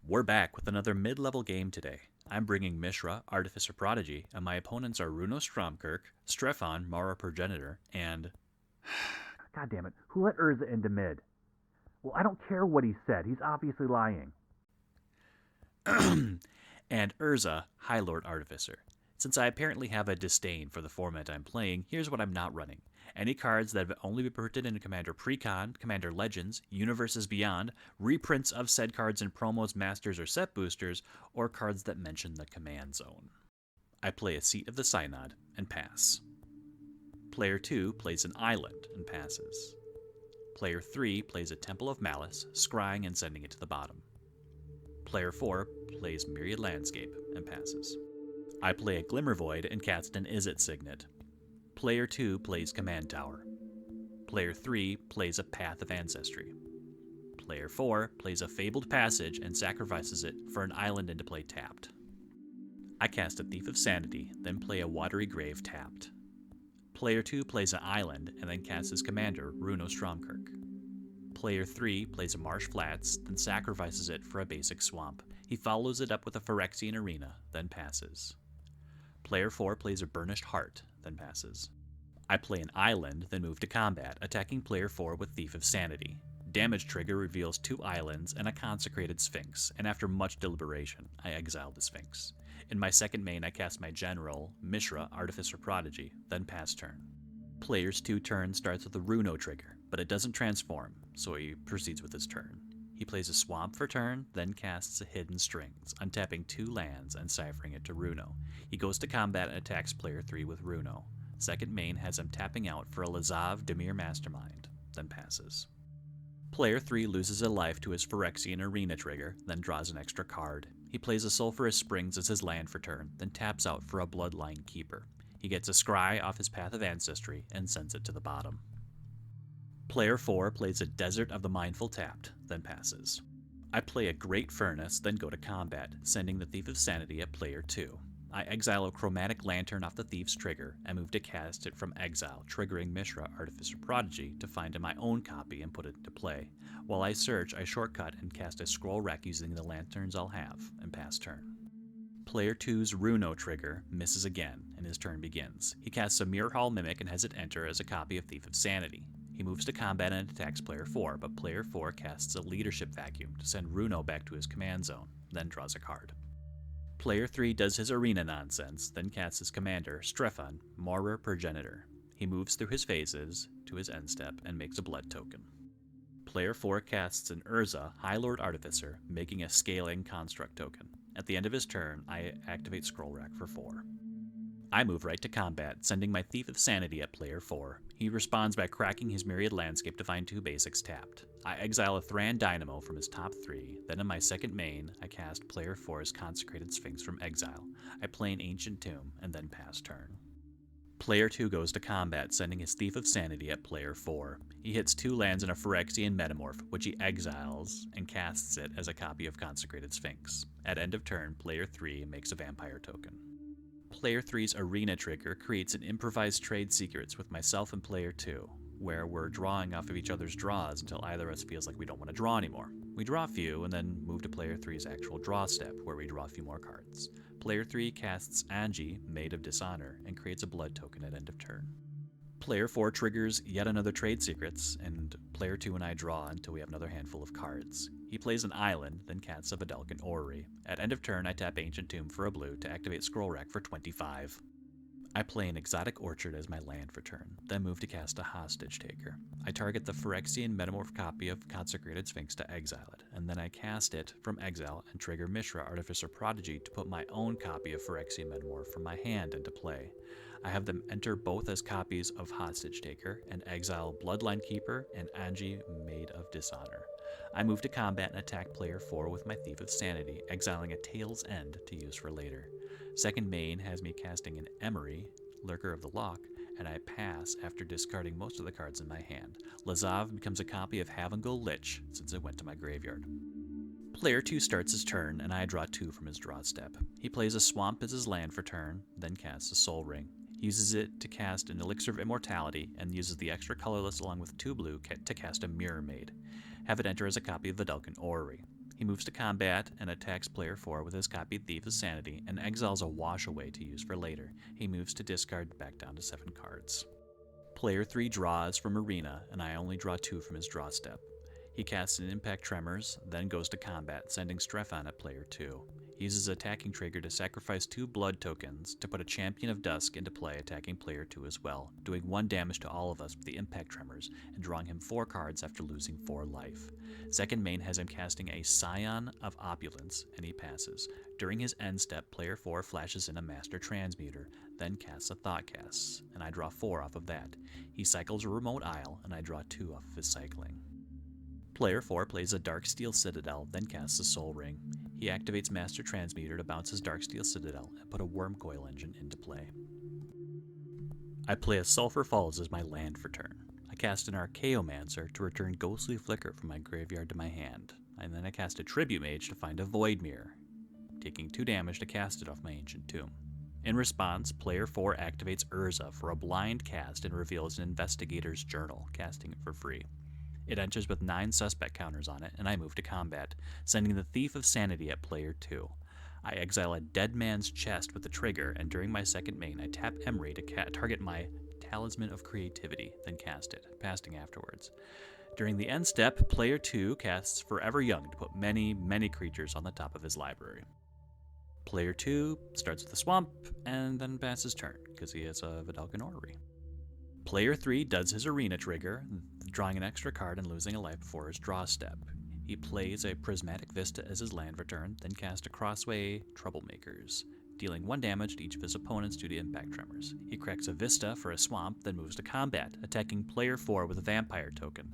We're back with another mid-level game today. I'm bringing Mishra, Artificer Prodigy, and my opponents are Runo Stromkirk, Strefan, Mara Progenitor, and... God damn it, who let Urza into mid? Well, I don't care what he said, he's obviously lying. and Urza, High Lord Artificer. Since I apparently have a disdain for the format I'm playing, here's what I'm not running. Any cards that have only been printed in Commander Precon, Commander Legends, Universes Beyond, reprints of said cards in promos, masters, or set boosters, or cards that mention the command zone. I play a Seat of the Synod and pass. Player 2 plays an Island and passes. Player 3 plays a Temple of Malice, scrying and sending it to the bottom. Player 4 plays Myriad Landscape and passes. I play a Glimmer Void and cast an Izzet Signet. Player 2 plays Command Tower. Player 3 plays a Path of Ancestry. Player 4 plays a Fabled Passage and sacrifices it for an island into play tapped. I cast a Thief of Sanity, then play a Watery Grave tapped. Player 2 plays an island and then casts his commander, Runo Stromkirk. Player 3 plays a Marsh Flats, then sacrifices it for a basic swamp. He follows it up with a Phyrexian Arena, then passes. Player 4 plays a Burnished Heart, then passes. I play an island, then move to combat, attacking Player 4 with Thief of Sanity. Damage trigger reveals 2 islands and a Consecrated Sphinx, and after much deliberation, I exile the Sphinx. In my second main, I cast my general, Mishra, Artificer Prodigy, then pass turn. Player's 2 turn starts with a Runo trigger, but it doesn't transform, so he proceeds with his turn. He plays a Swamp for turn, then casts a Hidden Strings, untapping 2 lands and ciphering it to Runo. He goes to combat and attacks Player 3 with Runo. Second main has him tapping out for a Lazav Dimir Mastermind, then passes. Player 3 loses a life to his Phyrexian Arena trigger, then draws an extra card. He plays a Sulphurous Springs as his land for turn, then taps out for a Bloodline Keeper. He gets a Scry off his Path of Ancestry and sends it to the bottom. Player 4 plays a Desert of the Mindful tapped, then passes. I play a Great Furnace, then go to combat, sending the Thief of Sanity at Player 2. I exile a Chromatic Lantern off the Thief's trigger and move to cast it from exile, triggering Mishra, Artificer Prodigy, to find my own copy and put it into play. While I search, I shortcut and cast a Scroll Rack using the lanterns I'll have, and pass turn. Player 2's Runo trigger misses again, and his turn begins. He casts a Mirror Hall Mimic and has it enter as a copy of Thief of Sanity. He moves to combat and attacks Player 4, but Player 4 casts a Leadership Vacuum to send Runo back to his command zone, then draws a card. Player 3 does his arena nonsense, then casts his commander, Strefan, Mara Progenitor. He moves through his phases to his end step and makes a blood token. Player 4 casts an Urza, High Lord Artificer, making a Scaling Construct token. At the end of his turn, I activate Scroll Rack for 4. I move right to combat, sending my Thief of Sanity at Player 4. He responds by cracking his Myriad Landscape to find 2 basics tapped. I exile a Thran Dynamo from his top 3, then in my second main, I cast Player 4's Consecrated Sphinx from exile. I play an Ancient Tomb, and then pass turn. Player 2 goes to combat, sending his Thief of Sanity at Player 4. He hits 2 lands and a Phyrexian Metamorph, which he exiles and casts it as a copy of Consecrated Sphinx. At end of turn, Player 3 makes a Vampire token. Player 3's Arena trigger creates an improvised trade secrets with myself and Player 2, where we're drawing off of each other's draws until either of us feels like we don't want to draw anymore. We draw a few and then move to Player 3's actual draw step, where we draw a few more cards. Player 3 casts Angie, Maid of Dishonor, and creates a blood token at end of turn. Player 4 triggers yet another trade secrets, and Player 2 and I draw until we have another handful of cards. He plays an island, then casts a Vedalken Orrery. At end of turn, I tap Ancient Tomb for a blue to activate Scroll Rack for 25. I play an Exotic Orchard as my land for turn, then move to cast a Hostage Taker. I target the Phyrexian Metamorph copy of Consecrated Sphinx to exile it, and then I cast it from exile and trigger Mishra, Artificer Prodigy, to put my own copy of Phyrexian Metamorph from my hand into play. I have them enter both as copies of Hostage Taker and exile Bloodline Keeper and Angie, Maid of Dishonor. I move to combat and attack Player 4 with my Thief of Sanity, exiling a Tail's End to use for later. Second main has me casting an Emery, Lurker of the Loch, and I pass after discarding most of the cards in my hand. Lazav becomes a copy of Havengul Lich, since it went to my graveyard. Player 2 starts his turn, and I draw 2 from his draw step. He plays a Swamp as his land for turn, then casts a Soul Ring. He uses it to cast an Elixir of Immortality, and uses the extra colorless along with 2 blue to cast a Mirror Maid. Have it enter as a copy of Vedalken Orrery. He moves to combat and attacks player 4 with his copied Thief of Sanity and exiles a Wash Away to use for later. He moves to discard back down to 7 cards. Player 3 draws from Arena, and I only draw 2 from his draw step. He casts an Impact Tremors, then goes to combat, sending Strefan at player 2. He uses attacking trigger to sacrifice 2 blood tokens to put a Champion of Dusk into play, attacking player 2 as well, doing 1 damage to all of us with the Impact Tremors, and drawing him 4 cards after losing 4 life. Second main has him casting a Scion of Opulence, and he passes. During his end step, player 4 flashes in a Master Transmuter, then casts a Thought Casts, and I draw 4 off of that. He cycles a Remote Isle, and I draw 2 off of his cycling. Player 4 plays a Darksteel Citadel, then casts a Soul Ring. He activates Master Transmuter to bounce his Darksteel Citadel and put a Wormcoil Engine into play. I play a Sulphur Falls as my land for turn. I cast an Archaeomancer to return Ghostly Flicker from my graveyard to my hand, and then I cast a Tribute Mage to find a Void Mirror, taking 2 damage to cast it off my Ancient Tomb. In response, player 4 activates Urza for a blind cast and reveals an Investigator's Journal, casting it for free. It enters with 9 suspect counters on it, and I move to combat, sending the Thief of Sanity at player 2. I exile a Dead Man's Chest with the trigger, and during my second main, I tap Emery to target my Talisman of Creativity, then cast it, passing afterwards. During the end step, player 2 casts Forever Young to put many, many creatures on the top of his library. Player 2 starts with a Swamp, and then passes turn, because he has a Vidalcan Orrery. Player 3 does his Arena trigger, drawing an extra card and losing a life before his draw step. He plays a Prismatic Vista as his land return, then casts a Crossway Troublemakers, dealing 1 damage to each of his opponents due to Impact Tremors. He cracks a Vista for a Swamp, then moves to combat, attacking player 4 with a Vampire token.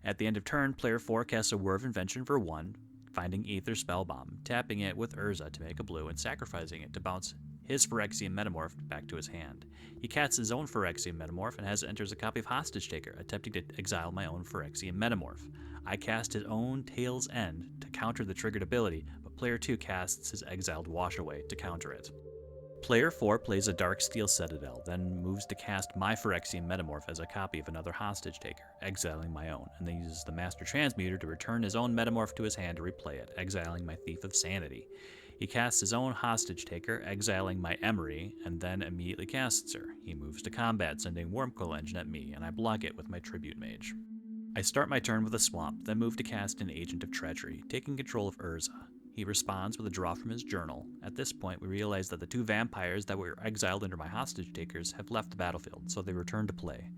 At the end of turn, player 4 casts a Whir of Invention for 1, finding Aether Spellbomb, tapping it with Urza to make a blue, and sacrificing it to bounce his Phyrexian Metamorph back to his hand. He casts his own Phyrexian Metamorph and enters a copy of Hostage Taker, attempting to exile my own Phyrexian Metamorph. I cast his own Tail's End to counter the triggered ability, but player 2 casts his exiled Wash Away to counter it. Player 4 plays a Darksteel Citadel, then moves to cast my Phyrexian Metamorph as a copy of another Hostage Taker, exiling my own, and then uses the Master Transmuter to return his own Metamorph to his hand to replay it, exiling my Thief of Sanity. He casts his own Hostage Taker, exiling my Emery, and then immediately casts her. He moves to combat, sending Wormcoil Engine at me, and I block it with my Tribute Mage. I start my turn with a Swamp, then move to cast an Agent of Treachery, taking control of Urza. He responds with a draw from his journal. At this point, we realize that the 2 vampires that were exiled under my Hostage Takers have left the battlefield, so they return to play.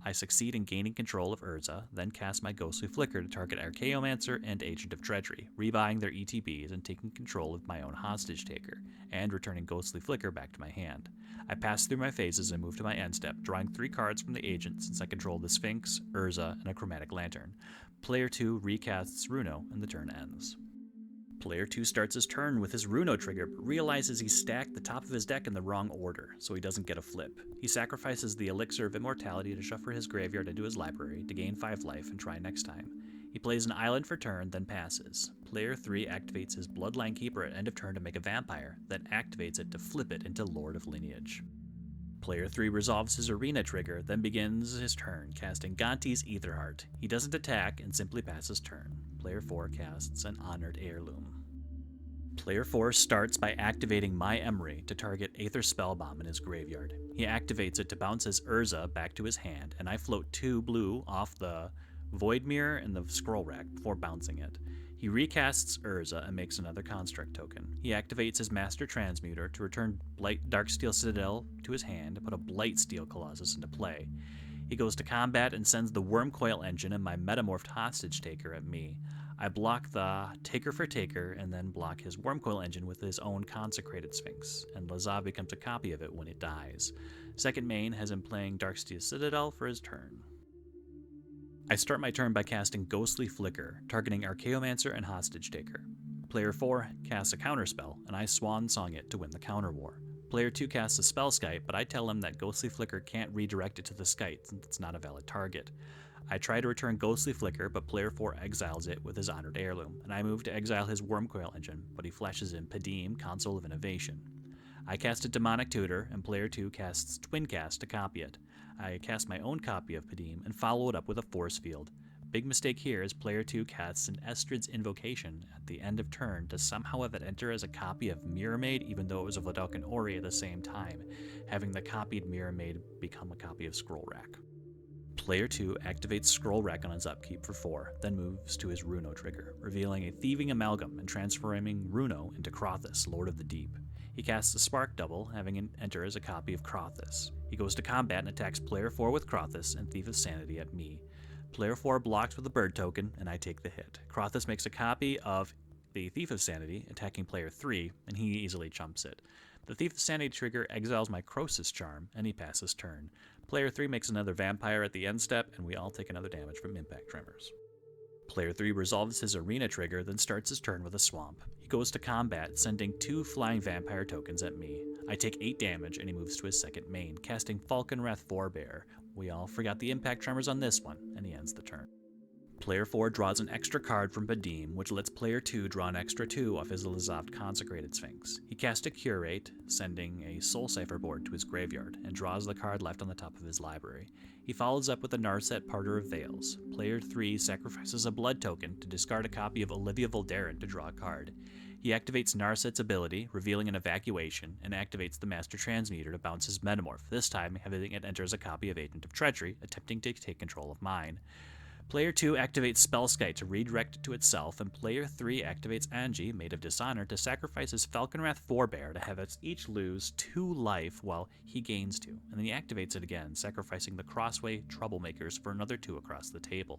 I succeed in gaining control of Urza, then cast my Ghostly Flicker to target Archaeomancer and Agent of Treachery, rebuying their ETBs and taking control of my own Hostage Taker, and returning Ghostly Flicker back to my hand. I pass through my phases and move to my end step, drawing 3 cards from the agent since I control the Sphinx, Urza, and a Chromatic Lantern. Player 2 recasts Runo, and the turn ends. Player 2 starts his turn with his Runo trigger, but realizes he stacked the top of his deck in the wrong order, so he doesn't get a flip. He sacrifices the Elixir of Immortality to shuffle his graveyard into his library to gain 5 life and try next time. He plays an island for turn, then passes. Player 3 activates his Bloodline Keeper at end of turn to make a vampire, then activates it to flip it into Lord of Lineage. Player 3 resolves his Arena trigger, then begins his turn, casting Gonti's Aetherheart. He doesn't attack and simply passes turn. Player 4 casts an Honored Heirloom. Player 4 starts by activating my Emery to target Aether Spellbomb in his graveyard. He activates it to bounce his Urza back to his hand, and I float 2 blue off the Void Mirror and the Scroll Rack before bouncing it. He recasts Urza and makes another Construct token. He activates his Master Transmuter to return Darksteel Citadel to his hand and put a Blightsteel Colossus into play. He goes to combat and sends the Wormcoil Engine and my Metamorphed Hostage Taker at me. I block the Taker for Taker and then block his Wormcoil Engine with his own Consecrated Sphinx, and Lazav becomes a copy of it when it dies. Second main has him playing Darksteel Citadel for his turn. I start my turn by casting Ghostly Flicker, targeting Archaeomancer and Hostage Taker. Player 4 casts a counterspell, and I Swan Song it to win the counter war. Player 2 casts a Spell Skite, but I tell him that Ghostly Flicker can't redirect it to the Skite since it's not a valid target. I try to return Ghostly Flicker, but player 4 exiles it with his Honored Heirloom, and I move to exile his Wormcoil Engine, but he flashes in Padim, Console of Innovation. I cast a Demonic Tutor, and player 2 casts Twin Cast to copy it. I cast my own copy of Padim and follow it up with a Force Field. Big mistake here is player 2 casts an Estrid's Invocation at the end of turn to somehow have it enter as a copy of Mirror Maid, even though it was a Vladalkan Ori at the same time, having the copied Mirror Maid become a copy of Scroll Rack. Player 2 activates Scroll Rack on his upkeep for 4, then moves to his Runo trigger, revealing a Thieving Amalgam and transforming Runo into Crothis, Lord of the Deep. He casts a Spark Double, having it enter as a copy of Crothis. He goes to combat and attacks player 4 with Crothis and Thief of Sanity at me. Player 4 blocks with a bird token, and I take the hit. Crothis makes a copy of the Thief of Sanity, attacking player 3, and he easily chumps it. The Thief of Sanity trigger exiles my Croesus Charm, and he passes turn. Player 3 makes another Vampire at the end step, and we all take another damage from Impact Tremors. Player 3 resolves his Arena trigger, then starts his turn with a Swamp. He goes to combat, sending 2 Flying Vampire tokens at me. I take 8 damage, and he moves to his second main, casting Falconwrath Forebear. We all forgot the Impact Tremors on this one, and he ends the turn. Player 4 draws an extra card from Badim, which lets player 2 draw an extra 2 off his Lizavd Consecrated Sphinx. He casts a Curate, sending a Soul Cipher board to his graveyard, and draws the card left on the top of his library. He follows up with a Narset Parter of Veils. Player 3 sacrifices a blood token to discard a copy of Olivia Voldaren to draw a card. He activates Narset's ability, revealing an Evacuation, and activates the Master Transmuter to bounce his Metamorph, this time having it enter as a copy of Agent of Treachery, attempting to take control of mine. Player 2 activates Spellskite to redirect it to itself, and Player 3 activates Angie, Maid of Dishonor, to sacrifice his Falconwrath Forebear to have us each lose 2 life while he gains 2, and then he activates it again, sacrificing the Crossway Troublemakers for another 2 across the table.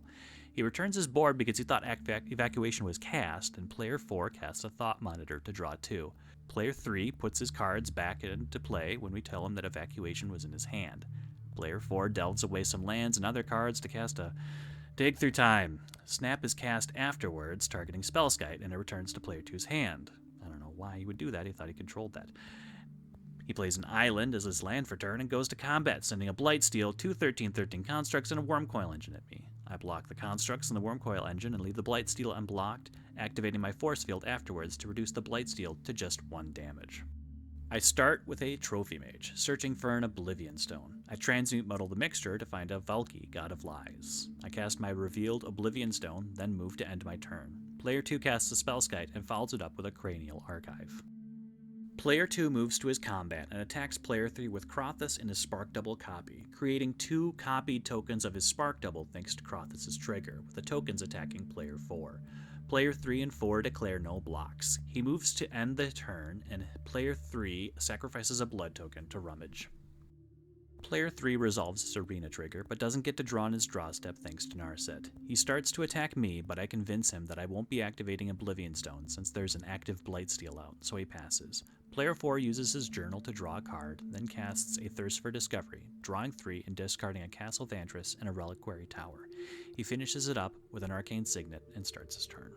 He returns his board because he thought Evacuation was cast, and Player 4 casts a Thought Monitor to draw 2. Player 3 puts his cards back into play when we tell him that Evacuation was in his hand. Player 4 delves away some lands and other cards to cast a Dig Through Time. Snap is cast afterwards, targeting Spellskite, and it returns to player 2's hand. I don't know why he would do that. He thought he controlled that. He plays an island as his land for turn and goes to combat, sending a Blightsteel, 2 13/13 constructs, and a Wormcoil Engine at me. I block the constructs and the Wormcoil Engine and leave the Blightsteel unblocked, activating my Force Field afterwards to reduce the Blightsteel to just 1 damage. I start with a Trophy Mage, searching for an Oblivion Stone. I transmute Muddle the Mixture to find a Valki, God of Lies. I cast my revealed Oblivion Stone, then move to end my turn. Player 2 casts a Spellskite and follows it up with a Cranial Archive. Player 2 moves to his combat and attacks Player 3 with Crothis in his Spark Double copy, creating 2 copied tokens of his Spark Double thanks to Crothis' trigger, with the tokens attacking Player 4. Player 3 and 4 declare no blocks. He moves to end the turn, and Player 3 sacrifices a blood token to Rummage. Player 3 resolves his Arena trigger, but doesn't get to draw on his draw step thanks to Narset. He starts to attack me, but I convince him that I won't be activating Oblivion Stone since there's an active Blightsteel out, so he passes. Player 4 uses his journal to draw a card, then casts a Thirst for Discovery, drawing 3 and discarding a Castle Vantress and a Reliquary Tower. He finishes it up with an Arcane Signet and starts his turn.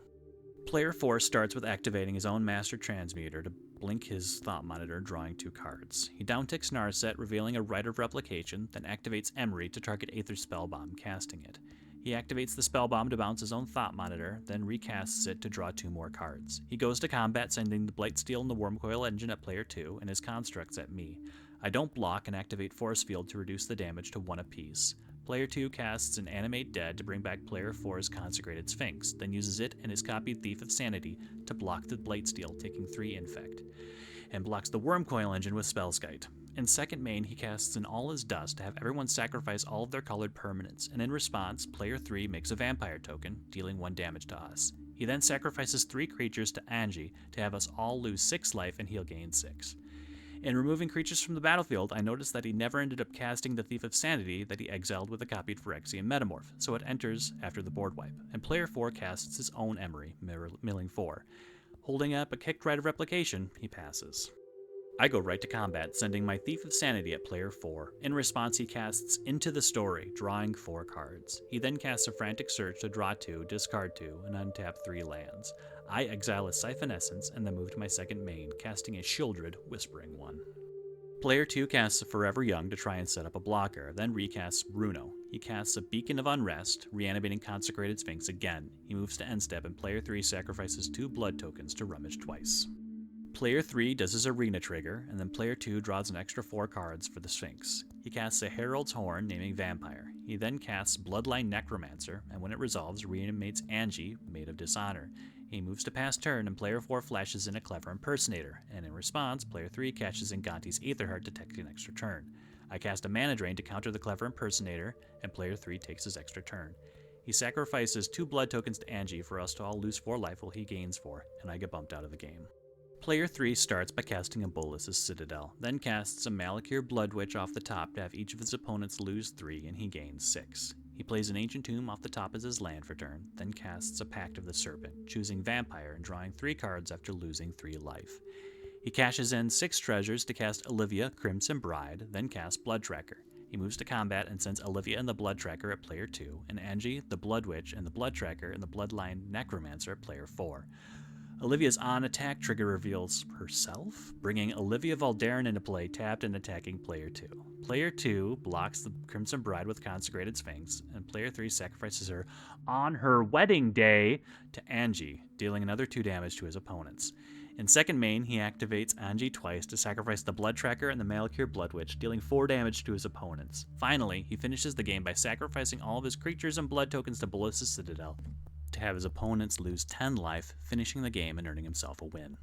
Player 4 starts with activating his own Master Transmuter to blink his Thought Monitor, drawing 2 cards. He downticks Narset, revealing a Rite of Replication, then activates Emery to target Aether Spellbomb, casting it. He activates the Spellbomb to bounce his own Thought Monitor, then recasts it to draw 2 more cards. He goes to combat, sending the Blightsteel and the Wormcoil Engine at player 2, and his constructs at me. I don't block and activate Force Field to reduce the damage to 1 apiece. Player 2 casts an Animate Dead to bring back Player 4's Consecrated Sphinx, then uses it and his copied Thief of Sanity to block the Blightsteel, taking 3 Infect, and blocks the Wormcoil Engine with Spellskite. In second main, he casts an All Is Dust to have everyone sacrifice all of their colored permanents, and in response, Player 3 makes a Vampire token, dealing 1 damage to us. He then sacrifices 3 creatures to Angie to have us all lose 6 life and he'll gain 6. In removing creatures from the battlefield, I noticed that he never ended up casting the Thief of Sanity that he exiled with a copied Phyrexian Metamorph, so it enters after the board wipe, and Player 4 casts his own Emery, milling 4. Holding up a kicked Rite of Replication, he passes. I go right to combat, sending my Thief of Sanity at Player 4. In response, he casts Into the Story, drawing 4 cards. He then casts a Frantic Search to draw 2, discard 2, and untap 3 lands. I exile a Siphon Essence and then move to my second main, casting a Shieldred, whispering 1. Player 2 casts a Forever Young to try and set up a blocker, then recasts Runo. He casts a Beacon of Unrest, reanimating Consecrated Sphinx again. He moves to end step, and Player 3 sacrifices 2 blood tokens to Rummage twice. Player 3 does his Arena trigger, and then Player 2 draws an extra 4 cards for the Sphinx. He casts a Herald's Horn, naming Vampire. He then casts Bloodline Necromancer, and when it resolves, reanimates Angie, Maid of Dishonor. He moves to pass turn, and Player 4 flashes in a Clever Impersonator, and in response, Player 3 catches in Gonti's Aetherheart to take an extra turn. I cast a Mana Drain to counter the Clever Impersonator, and Player 3 takes his extra turn. He sacrifices 2 blood tokens to Angie for us to all lose 4 life while he gains 4, and I get bumped out of the game. Player 3 starts by casting a Bolas's Citadel, then casts a Malakir Blood Witch off the top to have each of his opponents lose 3 and he gains 6. He plays an Ancient Tomb off the top as his land for turn, then casts a Pact of the Serpent, choosing Vampire and drawing 3 cards after losing 3 life. He cashes in 6 treasures to cast Olivia, Crimson Bride, then casts Blood Tracker. He moves to combat and sends Olivia and the Blood Tracker at player 2, and Angie, the Blood Witch, and the Blood Tracker and the Bloodline Necromancer at player 4. Olivia's on-attack trigger reveals herself, bringing Olivia Valdarin into play tapped and attacking player 2. Player 2 blocks the Crimson Bride with Consecrated Sphinx, and player 3 sacrifices her on her wedding day to Angie, dealing another 2 damage to his opponents. In second main, he activates Angie twice to sacrifice the Blood Tracker and the Malakir Blood Witch, dealing 4 damage to his opponents. Finally, he finishes the game by sacrificing all of his creatures and blood tokens to Bolas's Citadel to have his opponents lose 10 life, finishing the game and earning himself a win.